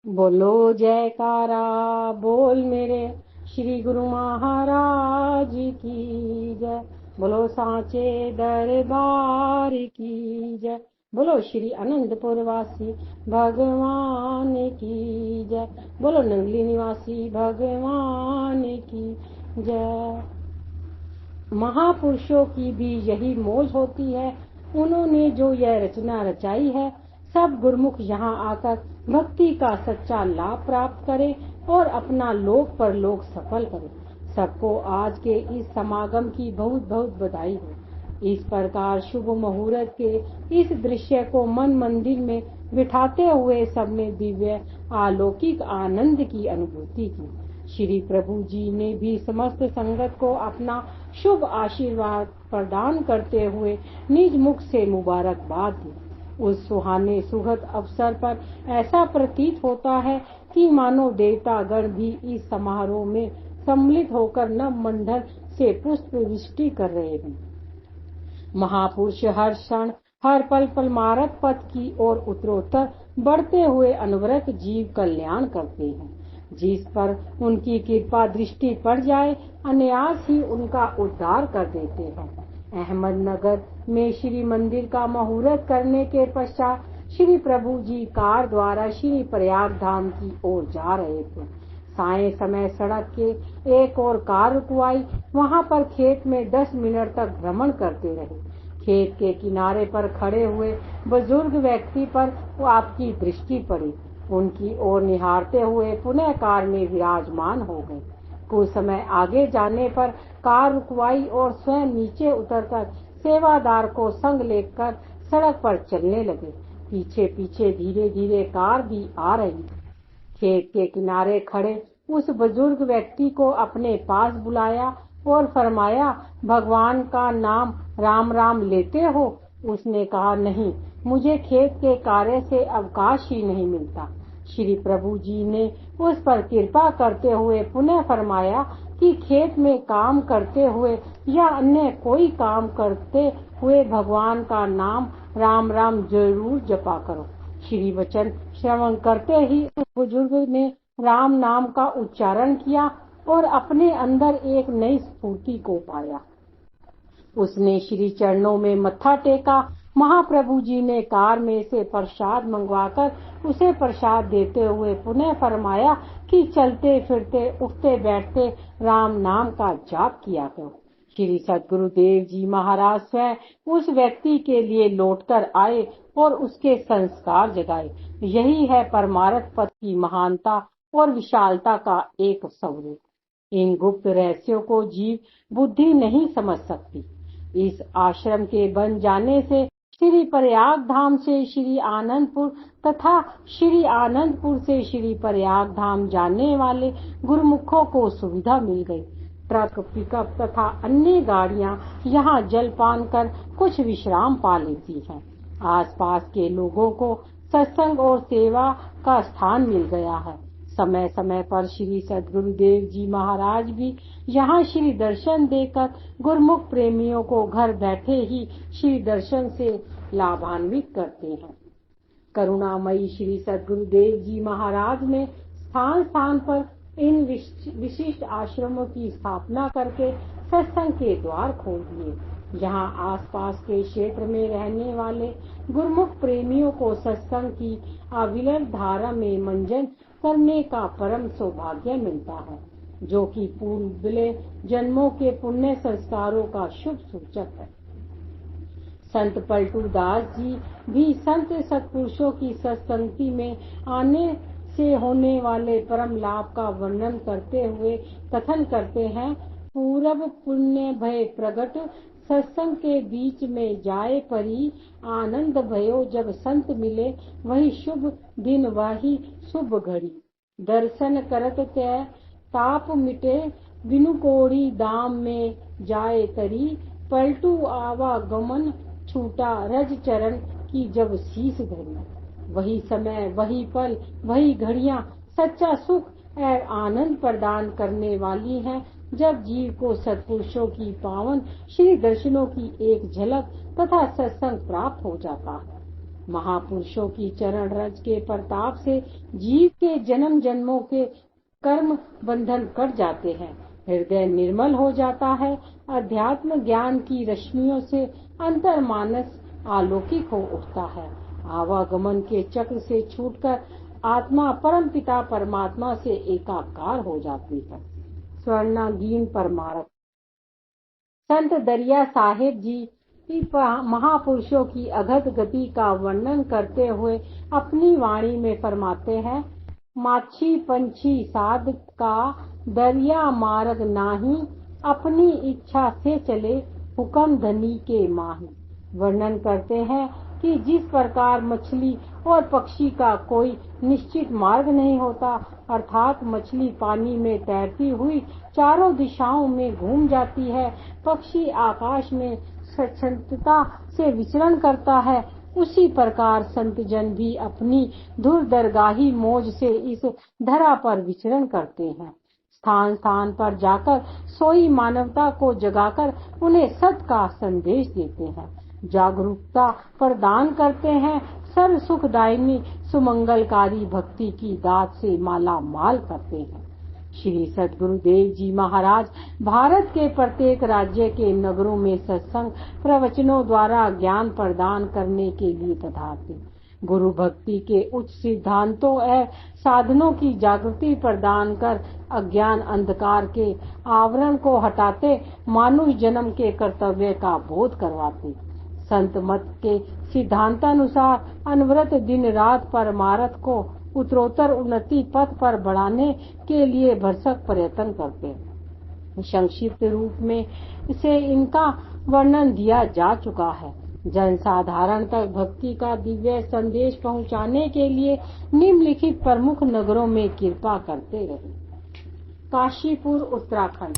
बोलो जयकारा बोल मेरे श्री गुरु महाराज की जय। बोलो सांचे दरबार की जय। बोलो श्री अनंतपुर वासी भगवान की जय। बोलो नंगली निवासी भगवान की जय। महापुरुषों की भी यही मौज होती है। उन्होंने जो यह रचना रचाई है, सब गुरुमुख यहाँ आकर भक्ति का सच्चा लाभ प्राप्त करें और अपना लोक परलोक सफल करें। सबको आज के इस समागम की बहुत बहुत बधाई हो। इस प्रकार शुभ मुहूर्त के इस दृश्य को मन मंदिर में बिठाते हुए सबने दिव्य अलौकिक आनंद की अनुभूति की। श्री प्रभु जी ने भी समस्त संगत को अपना शुभ आशीर्वाद प्रदान करते हुए निज मुख से मुबारकबाद दी। उस सुहाने सुखद अवसर पर ऐसा प्रतीत होता है कि मानो देवतागण भी इस समारोह में सम्मिलित होकर नव मंडल से पुष्प वृष्टि कर रहे हैं। महापुरुष हर क्षण हर पल परमार्थ पथ की ओर उत्तरोत्तर बढ़ते हुए अनवरत जीव कल्याण करते हैं। जिस पर उनकी कृपा दृष्टि पड़ जाए, अनायास ही उनका उद्धार कर देते हैं। अहमदनगर में श्री मंदिर का मुहूर्त करने के पश्चात श्री प्रभु जी कार द्वारा श्री प्रयाग धाम की ओर जा रहे थे। साय समय सड़क के एक और कार रुकवाई। वहां पर खेत में 10 मिनट तक भ्रमण करते रहे। खेत के किनारे पर खड़े हुए बुजुर्ग व्यक्ति पर आपकी दृष्टि पड़ी। उनकी ओर निहारते हुए पुनः कार में विराजमान हो गए। कुछ समय आगे जाने पर कार रुकवाई और स्वयं नीचे उतरकर सेवादार को संग लेकर सड़क पर चलने लगे। पीछे पीछे धीरे धीरे कार भी आ रही। खेत के किनारे खड़े उस बुजुर्ग व्यक्ति को अपने पास बुलाया और फरमाया, भगवान का नाम राम राम लेते हो? उसने कहा, नहीं, मुझे खेत के कार्य से अवकाश ही नहीं मिलता। श्री प्रभु जी ने उस पर कृपा करते हुए पुनः फरमाया कि खेत में काम करते हुए या अन्य कोई काम करते हुए भगवान का नाम राम राम जरूर जपा करो। श्री वचन श्रवण करते ही उस बुजुर्ग ने राम नाम का उच्चारण किया और अपने अंदर एक नई स्फूर्ति को पाया। उसने श्री चरणों में मत्था टेका। महाप्रभु जी ने कार में से प्रसाद मंगवाकर उसे प्रसाद देते हुए पुनः फरमाया कि चलते फिरते उठते बैठते राम नाम का जाप किया करो। श्री सद्गुरुदेव जी महाराज स्वयं उस व्यक्ति के लिए लौटकर आए और उसके संस्कार जगाए। यही है परमार्थ पथ की महानता और विशालता का एक स्वरूप। इन गुप्त रहस्यों को जीव बुद्धि नहीं समझ सकती। इस आश्रम के बन जाने से श्री प्रयाग धाम से श्री आनंदपुर तथा श्री आनंदपुर से श्री प्रयाग धाम जाने वाले गुरुमुखों को सुविधा मिल गई। ट्रक, पिकअप तथा अन्य गाड़ियां यहाँ जलपान कर कुछ विश्राम पा लेती हैं। आसपास के लोगों को सत्संग और सेवा का स्थान मिल गया है। समय समय पर श्री सद्गुरुदेव जी महाराज भी यहाँ श्री दर्शन देकर गुरुमुख प्रेमियों को घर बैठे ही श्री दर्शन से लाभान्वित करते हैं। करुणामयी श्री सद्गुरुदेव जी महाराज ने स्थान स्थान पर इन विशिष्ट आश्रमों की स्थापना करके सत्संग के द्वार खोल दिए। जहाँ आसपास के क्षेत्र में रहने वाले गुरुमुख प्रेमियों को सत्संग की अविरल धारा में मंजन करने का परम सौभाग्य मिलता है, जो कि पूर्वले जन्मों के पुण्य संस्कारों का शुभ सूचक है। संत पलटू दास जी भी संत सत्पुरुषों की सत्संगति में आने से होने वाले परम लाभ का वर्णन करते हुए कथन करते हैं, पूरब पुण्य भय प्रगट सत्संग के बीच में जाए परी, आनंद भयो जब संत मिले, वही शुभ दिन वही शुभ घड़ी, दर्शन करत तय ताप मिटे, बिनु कोड़ी दाम में जाए तरी, पलटू आवा गमन छूटा रज चरण की जब शीस धरी। वही समय वही पल वही घड़ियां सच्चा सुख और आनंद प्रदान करने वाली हैं, जब जीव को सत्पुरुषों की पावन श्री दर्शनों की एक झलक तथा सत्संग प्राप्त हो जाता है। महापुरुषों की चरण रज के प्रताप से जीव के जन्म जन्मों के कर्म बंधन कट जाते हैं, हृदय निर्मल हो जाता है, अध्यात्म ज्ञान की रश्मियों से अंतर्मानस आलोकित हो उठता है, आवागमन के चक्र से छूटकर आत्मा परम पिता परमात्मा से एकाकार हो जाती है। स्वर्णागीन परमार्थ। संत दरिया साहेब जी महापुरुषों की अगध गति का वर्णन करते हुए अपनी वाणी में फरमाते हैं, माछी पंछी साध का दरिया मार्ग नाही, अपनी इच्छा से चले हुक्म धनी के माही। वर्णन करते हैं कि जिस प्रकार मछली और पक्षी का कोई निश्चित मार्ग नहीं होता, अर्थात मछली पानी में तैरती हुई चारों दिशाओं में घूम जाती है, पक्षी आकाश में स्वच्छंदता से विचरण करता है, उसी प्रकार संत जन भी अपनी दूरदरगाही मौज से इस धरा पर विचरण करते हैं। स्थान स्थान पर जाकर सोई मानवता को जगाकर उन्हें सत्य का संदेश देते हैं, जागरूकता प्रदान करते हैं, सर्व सुखदायिनी सुमंगलकारी भक्ति की दात से माला माल करते हैं। श्री सद्गुरुदेव जी महाराज भारत के प्रत्येक राज्य के नगरों में सत्संग प्रवचनों द्वारा ज्ञान प्रदान करने के लिए पधारते, गुरु भक्ति के उच्च सिद्धांतों और साधनों की जागृति प्रदान कर अज्ञान अंधकार के आवरण को हटाते, मानुष जन्म के कर्तव्य का बोध करवाते, संत मत के सिद्धांतानुसार अनवरत दिन रात परमार्थ को उत्तरोत्तर उन्नति पथ पर बढ़ाने के लिए भरसक प्रयत्न करते हैं। संक्षिप्त रूप में से इनका वर्णन दिया जा चुका है। जनसाधारण तक भक्ति का दिव्य संदेश पहुंचाने के लिए निम्नलिखित प्रमुख नगरों में कृपा करते रहे। काशीपुर उत्तराखंड,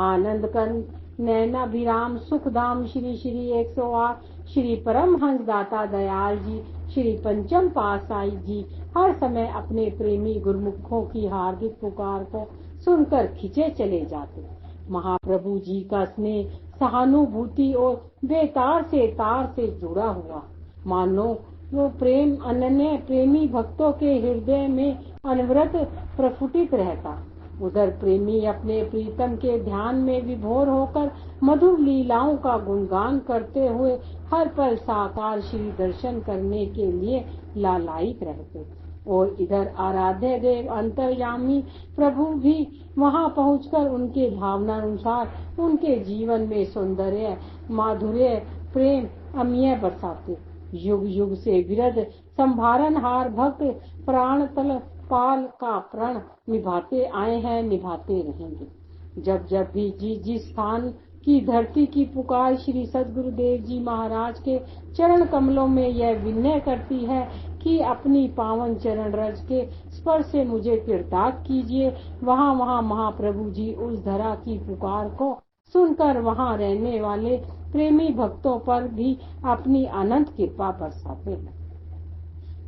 आनंदकंद, नैनाभिराम, सुखधाम, श्री श्री 108, श्री परमहंस दाता दयाल जी, श्री पंचम पातशाही जी हर समय अपने प्रेमी गुरुमुखों की हार्दिक पुकार को सुनकर खिंचे चले जाते। महाप्रभु जी का स्नेह, सहानुभूति और बेतार से तार से जुड़ा हुआ, मानो वो प्रेम अनन्य प्रेमी भक्तों के हृदय में अनवरत प्रफुटित रहता। उधर प्रेमी अपने प्रीतम के ध्यान में विभोर होकर मधुर लीलाओं का गुणगान करते हुए हर पल साकार श्री दर्शन करने के लिए लालायित रहते, और इधर आराध्य देव अंतर्यामी प्रभु भी वहां पहुंचकर उनके भावनानुसार उनके जीवन में सौंदर्य, माधुर्य, प्रेम अमीय बरसाते। युग युग से विरध संभारनहार भक्त प्राण तल पाल का प्रण निभाते आए हैं, निभाते रहेंगे। जब जब भी जिस स्थान की धरती की पुकार श्री सद्गुरुदेव जी महाराज के चरण कमलों में यह विनय करती है कि अपनी पावन चरण रज के स्पर्श से मुझे कृतार्थ कीजिए, वहाँ वहाँ महाप्रभु जी उस धरा की पुकार को सुनकर वहाँ रहने वाले प्रेमी भक्तों पर भी अपनी अनंत कृपा बरसाते हैं।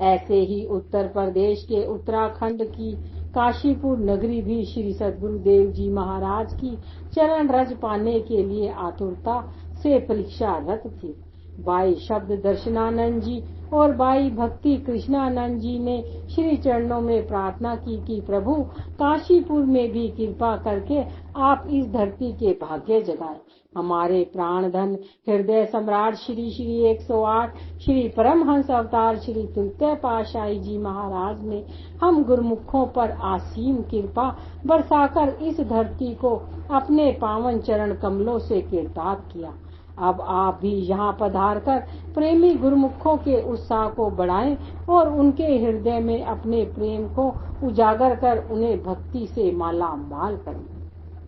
ऐसे ही उत्तर प्रदेश के उत्तराखंड की काशीपुर नगरी भी श्री सद्गुरुदेव जी महाराज की चरण रज पाने के लिए आतुरता से परीक्षारत थी। बाई शब्द दर्शनानंद जी और बाई भक्ति कृष्णानंद जी ने श्री चरणों में प्रार्थना की कि प्रभु काशीपुर में भी कृपा करके आप इस धरती के भाग्य जगाए। हमारे प्राण धन हृदय सम्राट श्री श्री 108 श्री परमहंस अवतार श्री तृतीय पातशाही जी महाराज ने हम गुरुमुखों पर असीम कृपा बरसाकर इस धरती को अपने पावन चरण कमलों से कृतार्थ किया। अब आप भी यहाँ पधार कर प्रेमी गुरुमुखों के उत्साह को बढ़ाएं और उनके हृदय में अपने प्रेम को उजागर कर उन्हें भक्ति से माला माल करें।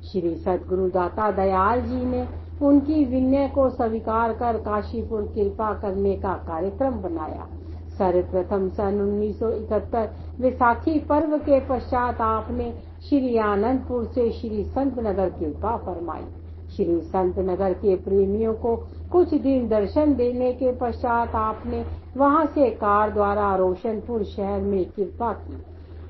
श्री सद्गुरु दाता दयाल जी ने उनकी विनय को स्वीकार कर काशीपुर कृपा करने का कार्यक्रम बनाया। सर्वप्रथम सन 1971 वैसाखी पर्व के पश्चात आपने श्री आनंदपुर से श्री संत नगर कृपा फरमाई। श्री संत नगर के प्रेमियों को कुछ दिन दर्शन देने के पश्चात आपने वहां से कार द्वारा रोशनपुर शहर में कृपा की।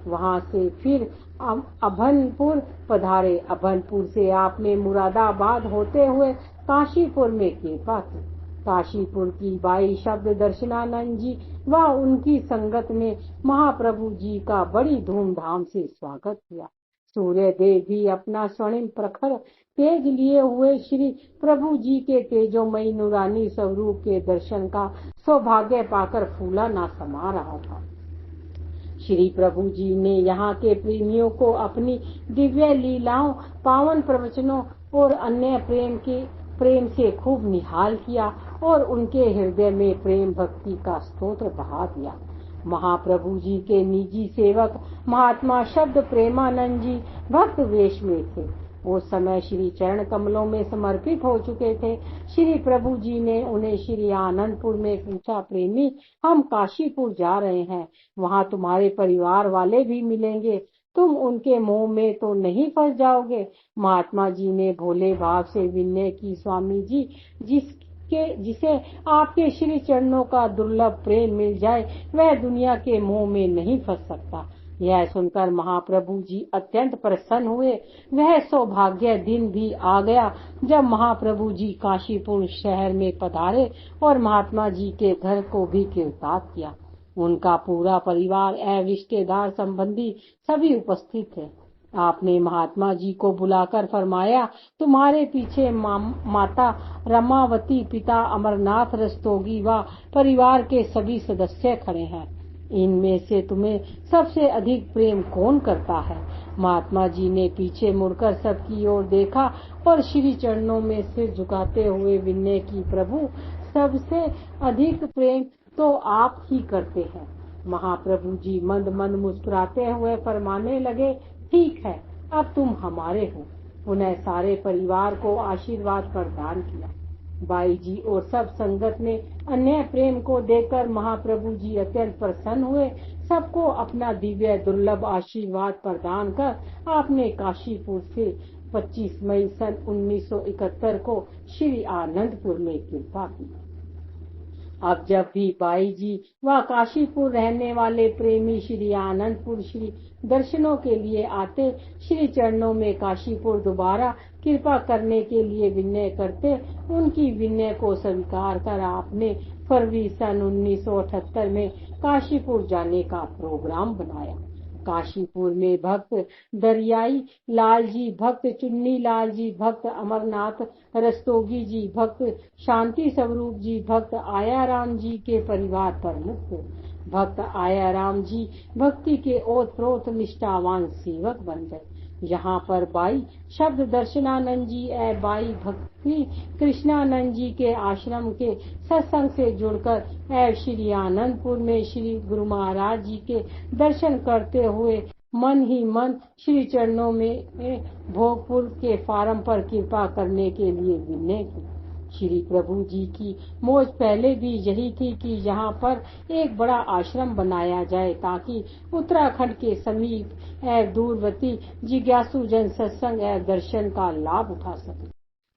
वहां से फिर अभनपुर पधारे। अभनपुर से आपने मुरादाबाद होते हुए काशीपुर में कृपा की। काशीपुर की बाई शब्द दर्शनानंद जी व उनकी संगत में महाप्रभु जी का बड़ी धूमधाम से स्वागत किया। सूर्य देव भी अपना स्वर्णिम प्रखर तेज लिए हुए श्री प्रभु जी के तेजोमयी नूरानी स्वरूप के दर्शन का सौभाग्य पाकर फूला ना समा रहा था। श्री प्रभु जी ने यहाँ के प्रेमियों को अपनी दिव्य लीलाओं, पावन प्रवचनों और अन्य प्रेम से खूब निहाल किया और उनके हृदय में प्रेम भक्ति का स्तोत्र बहा दिया। महाप्रभु जी के निजी सेवक महात्मा शब्द प्रेमानंद जी भक्त वेश में थे। उस समय श्री चरण कमलों में समर्पित हो चुके थे। श्री प्रभु जी ने उन्हें श्री आनंदपुर में पूछा, प्रेमी, हम काशीपुर जा रहे हैं, वहाँ तुम्हारे परिवार वाले भी मिलेंगे, तुम उनके मोह में तो नहीं फंस जाओगे? महात्मा जी ने भोले भाव से विनय की, स्वामी जी, जिसे आपके श्री चरणों का दुर्लभ प्रेम मिल जाए वह दुनिया के मोह में नहीं फंस सकता। यह सुनकर महाप्रभु जी अत्यंत प्रसन्न हुए। वह सौभाग्य दिन भी आ गया जब महाप्रभु जी काशीपुर शहर में पधारे और महात्मा जी के घर को भी किरदार किया। उनका पूरा परिवार एवं रिश्तेदार संबंधी सभी उपस्थित थे। आपने महात्मा जी को बुलाकर फरमाया, तुम्हारे पीछे माता रमावती, पिता अमरनाथ रस्तोगी व परिवार के सभी सदस्य खड़े हैं। इनमें से तुम्हें सबसे अधिक प्रेम कौन करता है? महात्मा जी ने पीछे मुड़कर सबकी ओर देखा और श्री चरणों में सिर झुकाते हुए विनय की, प्रभु, सबसे अधिक प्रेम तो आप ही करते हैं। महाप्रभु जी मंद मंद मुस्कुराते हुए फरमाने लगे, ठीक है, अब तुम हमारे हो। उन्हें सारे परिवार को आशीर्वाद प्रदान किया। बाई जी और सब संगत ने अन्य प्रेम को देखकर महाप्रभु जी अत्यंत प्रसन्न हुए। सबको अपना दिव्य दुर्लभ आशीर्वाद प्रदान कर आपने काशीपुर से 25 मई सन 1971 को श्री आनंदपुर में कृपा की। अब जब भी बाई जी व काशीपुर रहने वाले प्रेमी श्री आनंदपुर श्री दर्शनों के लिए आते, श्री चरणों में काशीपुर दोबारा कृपा करने के लिए विनय करते। उनकी विनय को स्वीकार कर आपने फरवरी सन 1978 में काशीपुर जाने का प्रोग्राम बनाया। काशीपुर में भक्त दरियाई लाल जी, भक्त चुन्नी लाल जी, भक्त अमरनाथ रस्तोगी जी, भक्त शांति स्वरूप जी, भक्त आयाराम जी के परिवार प्रमुख थे। भक्त आयाराम जी भक्ति के ओतप्रोत निष्ठावान सेवक बन गए। यहाँ पर बाई शब्द दर्शनानंद जी एवं बाई भक्ति कृष्णानंद जी के आश्रम के सत्संग से जुड़कर एवं श्री आनंदपुर में श्री गुरु महाराज जी के दर्शन करते हुए मन ही मन श्री चरणों में भोगपुर के फार्म पर कृपा करने के लिए विनय की। श्री प्रभु जी की मौज पहले भी यही थी कि यहाँ पर एक बड़ा आश्रम बनाया जाए ताकि उत्तराखंड के समीप एवं दूरवर्ती जिज्ञासु जन सत्संग एवं दर्शन का लाभ उठा सके।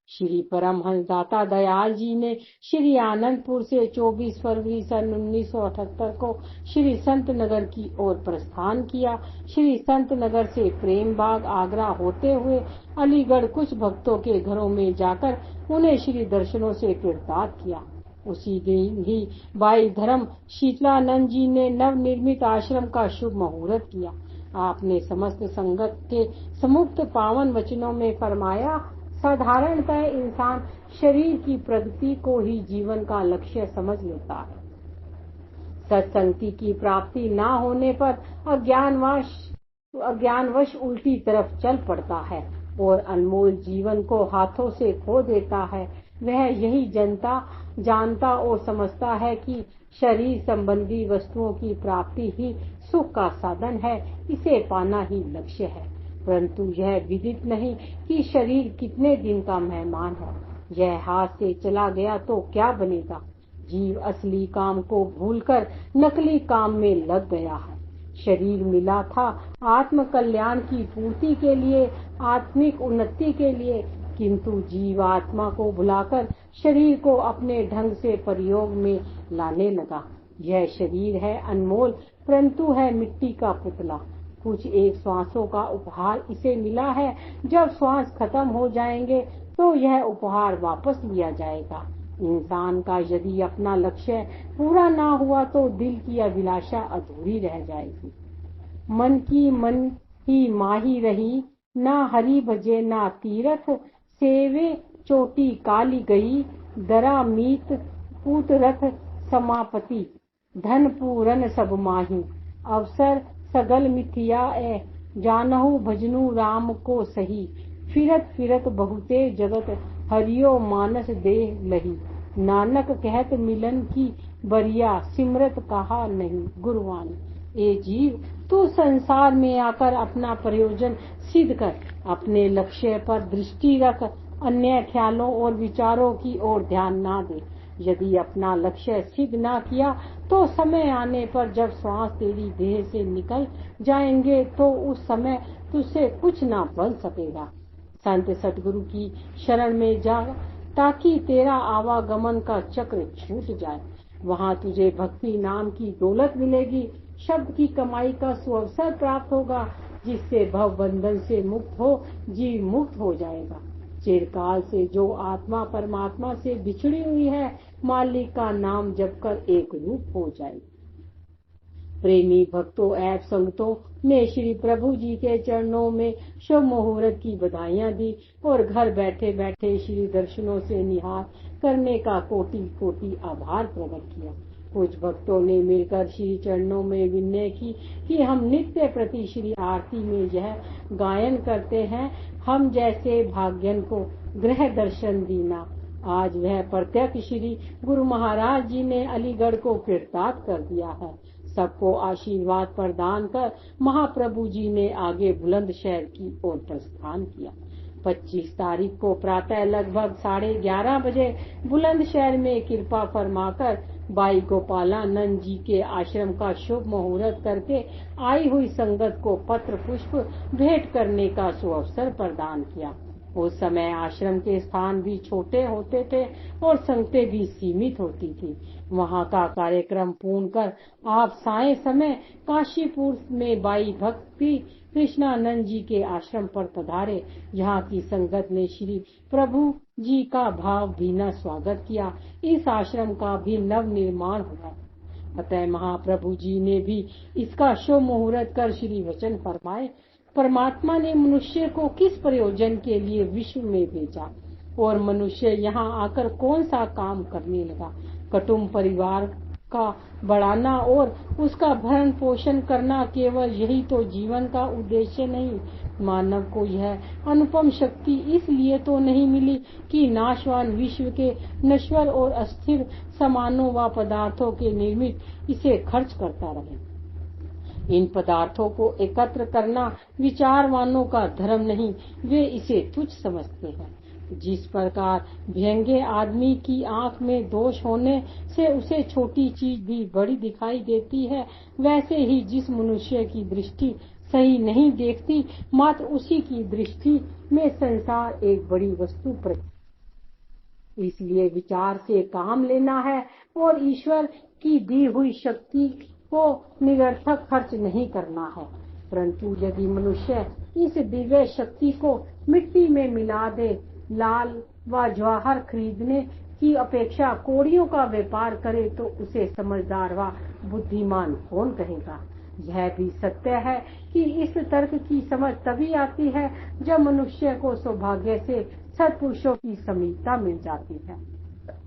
श्री परमहंस दाता दयाल जी ने श्री आनंदपुर से 24 फरवरी सन 1978 को श्री संत नगर की ओर प्रस्थान किया। श्री संत नगर से प्रेम बाग आगरा होते हुए अलीगढ़ कुछ भक्तों के घरों में जाकर उन्हें श्री दर्शनों से कृतार्थ किया। उसी दिन ही बाई धर्म शीतलानंद जी ने नवनिर्मित आश्रम का शुभ मुहूर्त किया। आपने समस्त संगत के समुक्त पावन वचनों में फरमाया, साधारणतः इंसान शरीर की प्रगति को ही जीवन का लक्ष्य समझ लेता है। सत्संगति की प्राप्ति न होने पर अज्ञानवश उल्टी तरफ चल पड़ता है और अनमोल जीवन को हाथों से खो देता है। वह यही जानता और समझता है कि शरीर संबंधी वस्तुओं की प्राप्ति ही सुख का साधन है, इसे पाना ही लक्ष्य है। परंतु यह विदित नहीं कि शरीर कितने दिन का मेहमान है। यह हाथ से चला गया तो क्या बनेगा? जीव असली काम को भूलकर नकली काम में लग गया है। शरीर मिला था आत्म कल्याण की पूर्ति के लिए, आत्मिक उन्नति के लिए, किंतु जीव आत्मा को भुलाकर शरीर को अपने ढंग से प्रयोग में लाने लगा। यह शरीर है अनमोल, परंतु है मिट्टी का पुतला। कुछ एक श्वासों का उपहार इसे मिला है। जब श्वास खत्म हो जाएंगे तो यह उपहार वापस लिया जाएगा। इंसान का यदि अपना लक्ष्य पूरा ना हुआ तो दिल की अभिलाषा अधूरी रह जाएगी। मन की मन ही माही रही, ना हरि भजे ना तीरथ सेवे, चोटी काली गई, दरा मीत पूत रथ समापति, धन पूरन सब माही, अवसर सगल मिथिया ए, जानहु भजनु राम को सही, फिरत फिरत बहुते जगत हरियो मानस देह लही, नानक कहत मिलन की बरिया, सिमरत कहा नहीं गुरुवाणी। ए जीव, तू संसार में आकर अपना प्रयोजन सिद्ध कर, अपने लक्ष्य पर दृष्टि रख, अन्य ख्यालों और विचारों की ओर ध्यान ना दे। यदि अपना लक्ष्य सिद्ध ना किया तो समय आने पर जब श्वास तेरी देह से निकल जाएंगे तो उस समय तुझसे कुछ ना बन सकेगा। संत सतगुरु की शरण में जा, ताकि तेरा आवागमन का चक्र छूट जाए। वहाँ तुझे भक्ति नाम की दौलत मिलेगी, शब्द की कमाई का सुअवसर प्राप्त होगा, जिससे भव बंधन से मुक्त हो जीव मुक्त हो जाएगा। चिरकाल से जो आत्मा परमात्मा से बिछड़ी हुई है, मालिक का नाम जपकर एक रूप हो जाएगी। प्रेमी भक्तों एवं संगतों ने श्री प्रभु जी के चरणों में शुभ मुहूर्त की बधाइयां दी और घर बैठे बैठे श्री दर्शनों से निहार करने का कोटि कोटि आभार प्रकट किया। कुछ भक्तों ने मिलकर श्री चरणों में विनय की कि हम नित्य प्रति श्री आरती में यह गायन करते हैं, हम जैसे भाग्यन को गृह दर्शन दीना। आज वह प्रत्यक्ष श्री गुरु महाराज जी ने अलीगढ़ को कृतार्थ कर दिया है। सबको आशीर्वाद प्रदान कर महाप्रभु जी ने आगे बुलंदशहर की ओर प्रस्थान किया। 25 तारीख को प्रातः लगभग 11:30 बजे बुलंदशहर में कृपा फरमाकर बाई गोपालानंद जी के आश्रम का शुभ मुहूर्त करके आई हुई संगत को पत्र पुष्प भेंट करने का सुअवसर प्रदान किया। उस समय आश्रम के स्थान भी छोटे होते थे और संगतें भी सीमित होती थी। वहाँ का कार्यक्रम पूर्ण कर आप साय समय काशीपुर में बाई भक्ति कृष्णानंद जी के आश्रम पर पधारे। यहाँ की संगत ने श्री प्रभु जी का भाव भीना स्वागत किया। इस आश्रम का भी नव निर्माण हुआ। अतः महाप्रभु जी ने भी इसका शुभ मुहूर्त कर श्री वचन फरमाए। परमात्मा ने मनुष्य को किस प्रयोजन के लिए विश्व में भेजा और मनुष्य यहाँ आकर कौन सा काम करने लगा। कुटुंब परिवार का बढ़ाना और उसका भरण पोषण करना, केवल यही तो जीवन का उद्देश्य नहीं। मानव को यह अनुपम शक्ति इसलिए तो नहीं मिली कि नाशवान विश्व के नश्वर और अस्थिर सामानों व पदार्थों के निर्मित इसे खर्च करता रहे। इन पदार्थों को एकत्र करना विचारवानों का धर्म नहीं, वे इसे तुच्छ समझते हैं। जिस प्रकार व्यंग्य आदमी की आंख में दोष होने से उसे छोटी चीज भी बड़ी दिखाई देती है, वैसे ही जिस मनुष्य की दृष्टि सही नहीं देखती, मात्र उसी की दृष्टि में संसार एक बड़ी वस्तु प्रतीत। इसलिए विचार से काम लेना है और ईश्वर की दी हुई शक्ति को निरर्थक खर्च नहीं करना है। परंतु यदि मनुष्य इस दिव्य शक्ति को मिट्टी में मिला दे, लाल व जवाहर खरीदने की अपेक्षा कौड़ियों का व्यापार करे, तो उसे समझदार व बुद्धिमान कौन कहेगा। यह भी सत्य है कि इस तर्क की समझ तभी आती है जब मनुष्य को सौभाग्य से सत्पुरुषों की समीपता मिल जाती है।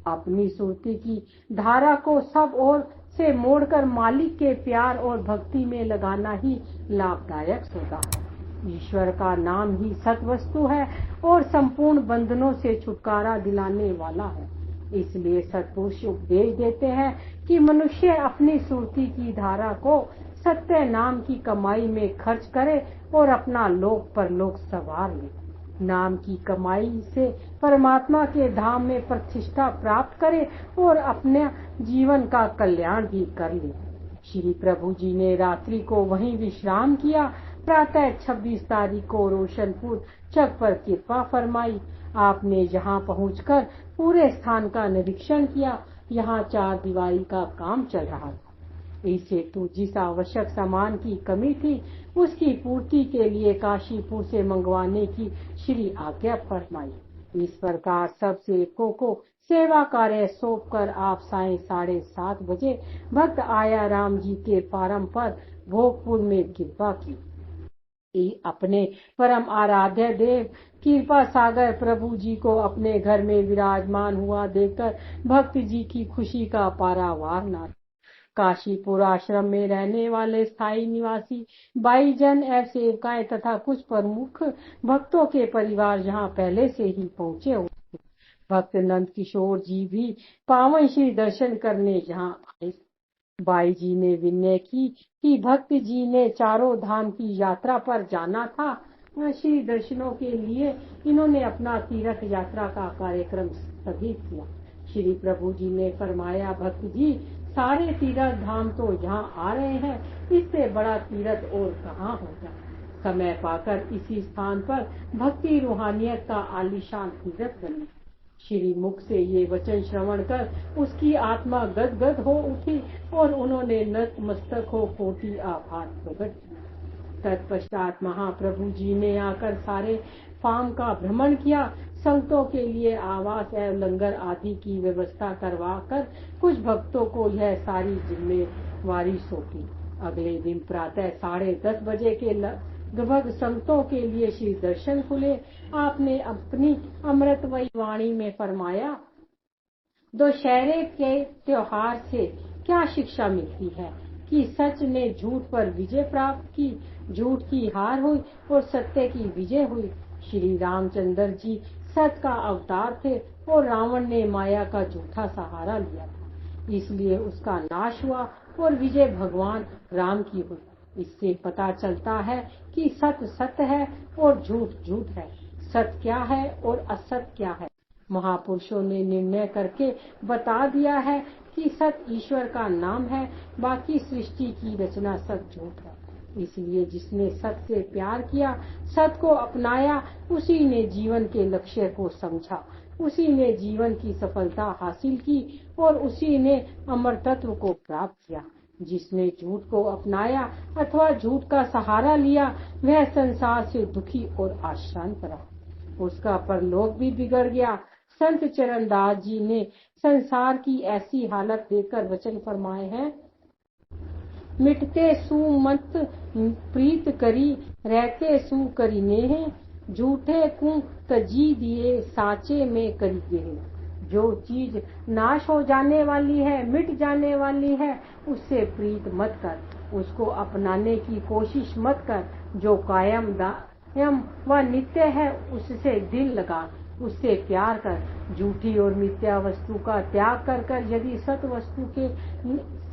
अपनी सुरती की धारा को सब ओर से मोड़कर मालिक के प्यार और भक्ति में लगाना ही लाभदायक होता है। ईश्वर का नाम ही सत्वस्तु है और संपूर्ण बंधनों से छुटकारा दिलाने वाला है। इसलिए सत्पुरुष उपदेश देते हैं कि मनुष्य अपनी सुरती की धारा को सत्य नाम की कमाई में खर्च करे और अपना लोक परलोक संवार ले। नाम की कमाई से परमात्मा के धाम में प्रतिष्ठा प्राप्त करे और अपने जीवन का कल्याण भी कर ले। श्री प्रभु जी ने रात्रि को वहीं विश्राम किया। प्रातः 26 तारीख को रोशनपुर चक पर कृपा फरमाई। आपने यहाँ पहुंचकर पूरे स्थान का निरीक्षण किया। यहाँ 4 दीवारी का काम चल रहा था। इस हेतु जिस आवश्यक सामान की कमी थी, उसकी पूर्ति के लिए काशीपुर से मंगवाने की श्री आज्ञा फरमाई। इस प्रकार सब सेवकों को सेवा कार्य सौंप कर आप सायं 7:30 बजे भक्त आया राम जी के फार्म पर भोगपुर में कृपा की। अपने परम आराध्य देव कृपा सागर प्रभु जी को अपने घर में विराजमान हुआ देखकर भक्त जी की खुशी का पारावार न। काशीपुर आश्रम में रहने वाले स्थायी निवासी 22 जन एवं सेवकाएं तथा कुछ प्रमुख भक्तों के परिवार यहाँ पहले से ही पहुंचे हुए थे। भक्त नंद किशोर जी भी पावन श्री दर्शन करने यहाँ आए। बाई जी ने विनय की कि भक्त जी ने चारों धाम की यात्रा पर जाना था। श्री दर्शनों के लिए इन्होंने अपना तीर्थ यात्रा का कार्यक्रम स्थगित किया। श्री प्रभु जी ने फरमाया, भक्त जी सारे तीर्थ धाम तो यहाँ आ रहे हैं, इससे बड़ा तीर्थ और कहाँ होगा। समय पाकर इसी स्थान पर भक्ति रूहानियत का आलीशान तीर्थ बने। श्री मुख से ये वचन श्रवण कर उसकी आत्मा गदगद हो उठी और उन्होंने नतमस्तक हो कोटि आभार प्रकट किया। तत्पश्चात महाप्रभु जी ने आकर सारे फार्म का भ्रमण किया। संतों के लिए आवास एवं लंगर आदि की व्यवस्था करवा कर कुछ भक्तों को यह सारी जिम्मेवारी सौंपी। अगले दिन प्रातः 10:30 बजे के लगभग संतों के लिए श्री दर्शन खुले। आपने अपनी अमृतमयी वाणी में फरमाया, दशहरे के त्योहार से क्या शिक्षा मिलती है कि सच ने झूठ पर विजय प्राप्त की, झूठ की हार हुई और सत्य की विजय हुई। श्री रामचंद्र जी सत्य का अवतार थे और रावण ने माया का झूठा सहारा लिया था, इसलिए उसका नाश हुआ और विजय भगवान राम की हुई। इससे पता चलता है कि सत्य सत्य है और झूठ झूठ है, सत्य क्या है और असत्य क्या है। महापुरुषों ने निर्णय करके बता दिया है कि सत्य ईश्वर का नाम है, बाकी सृष्टि की रचना सब झूठ है। इसलिए जिसने सत्य से प्यार किया, सत्य को अपनाया, उसी ने जीवन के लक्ष्य को समझा, उसी ने जीवन की सफलता हासिल की और उसी ने अमर तत्व को प्राप्त किया। जिसने झूठ को अपनाया अथवा झूठ का सहारा लिया, वह संसार से दुखी और अशांत रहा, उसका परलोक भी बिगड़ गया। संत चरणदास जी ने संसार की ऐसी हालत देखकर वचन फरमाए हैं, मिटते सुमत प्रीत करी, रहते सु करीने हैं, झूठे कु तजी दिए, साचे में करिए। जो चीज नाश हो जाने वाली है, मिट जाने वाली है, उससे प्रीत मत कर, उसको अपनाने की कोशिश मत कर। जो कायम दायम व नित्य है, उससे दिल लगा, उससे प्यार कर। झूठी और मिथ्या वस्तु का त्याग कर कर यदि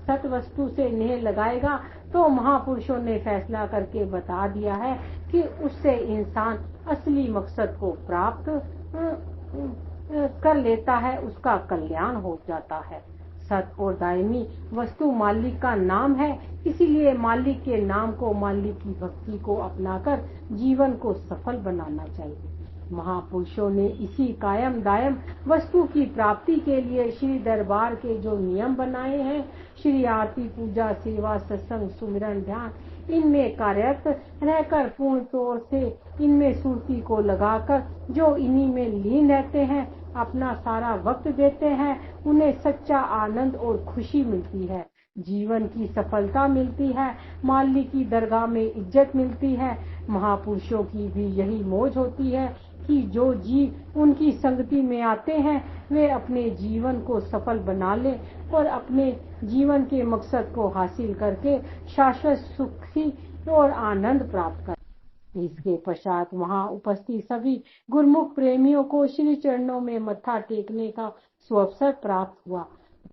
सत वस्तु से नेह लगाएगा तो महापुरुषों ने फैसला करके बता दिया है कि उससे इंसान असली मकसद को प्राप्त कर लेता है, उसका कल्याण हो जाता है। सत और दायमी वस्तु मालिक का नाम है, इसीलिए मालिक के नाम को, मालिक की भक्ति को अपनाकर जीवन को सफल बनाना चाहिए। महापुरुषों ने इसी कायम दायम वस्तु की प्राप्ति के लिए श्री दरबार के जो नियम बनाए हैं, श्री आरती पूजा सेवा सत्संग सुमिरन ध्यान, इनमें कार्यरत रहकर पूर्ण तौर से इनमें सुरती को लगाकर जो इन्हीं में लीन रहते हैं, अपना सारा वक्त देते हैं, उन्हें सच्चा आनंद और खुशी मिलती है, जीवन की सफलता मिलती है, मालिक की दरगाह में इज्जत मिलती है। महापुरुषों की भी यही मौज होती है कि जो जीव उनकी संगति में आते हैं, वे अपने जीवन को सफल बना ले और अपने जीवन के मकसद को हासिल करके शाश्वत सुखी और आनंद प्राप्त करें। इसके पश्चात वहां उपस्थित सभी गुरमुख प्रेमियों को श्री चरणों में मत्था टेकने का सुअवसर प्राप्त हुआ।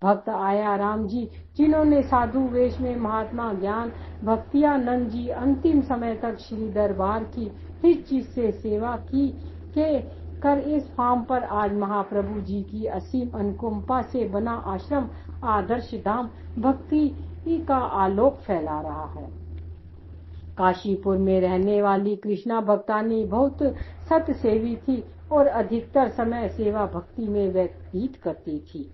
भक्त आया राम जी, जिन्होंने साधु वेश में महात्मा ज्ञान भक्तियानंद जी अंतिम समय तक श्री दरबार की हित चीज से सेवा की के कर इस फार्म पर आज महाप्रभु जी की असीम अनुकंपा से बना आश्रम आदर्श धाम भक्ति का आलोक फैला रहा है। काशीपुर में रहने वाली कृष्णा भक्तानी बहुत सत्य सेवी थी और अधिकतर समय सेवा भक्ति में व्यतीत करती थी।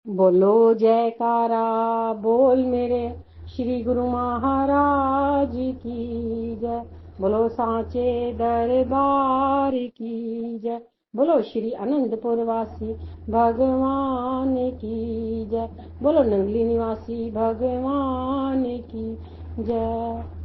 बोलो जयकारा बोल मेरे श्री गुरु महाराज की जय, बोलो सांचे दरबार की जय, बोलो श्री अनंतपुर वासी भगवान की जय। बोलो नंगली निवासी भगवान की जय।